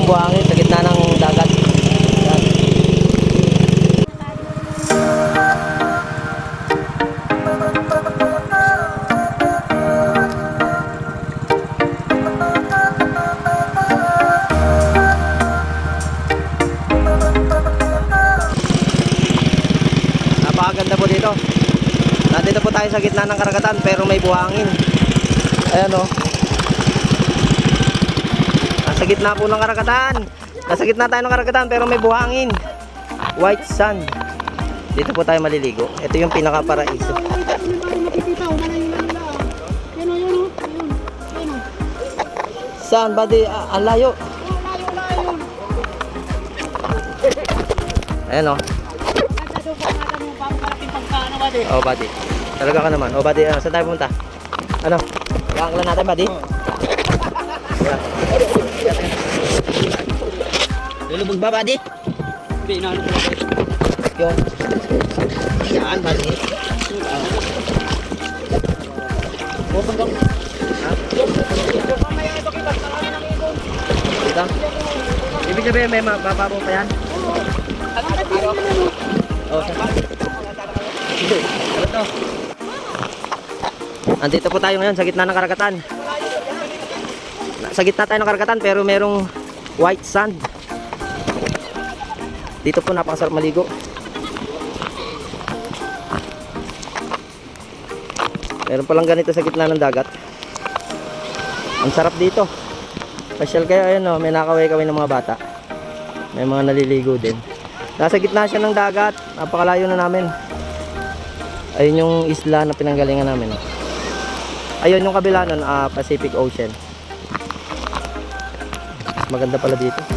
buhangin sa gitna ng dagat. Yan. Napakaganda po dito. Nandito po tayo sa gitna ng karagatan pero may buhangin. Ayan o. Nasa gitna po ng karagatan. Nasa gitna tayo ng karagatan pero may buhangin. White sand. Dito po tayo maliligo. Ito yung pinaka-paraiso. Saan? Badi? Ang layo. Ayan o. Oh, buddy. Talaga ka naman. Oh, buddy, saan tayo pumunta? Ano? Iangklan natin, buddy? Yeah. Lulubog ba, buddy? Pinano ko lang. Yung. Yan, buddy. Pupanggang. Ha? Ito? Ibig sabihin, may mababaw pa yan? Oh, saan? Ito. Andito po tayo ngayon sa gitna ng karagatan. Sa gitna tayo ng karagatan pero merong white sand. Dito po napakasarap maligo. Meron palang ganito sa gitna ng dagat. Ang sarap dito. Pasyal kayo, ayun o, may nakaway-kaway ng mga bata. May mga naliligo din. Nasa gitna siya ng dagat. Napakalayo na namin. Ayun yung isla na pinanggalingan namin. Ayun yung kabila nun, Pacific Ocean. Mas maganda pala dito.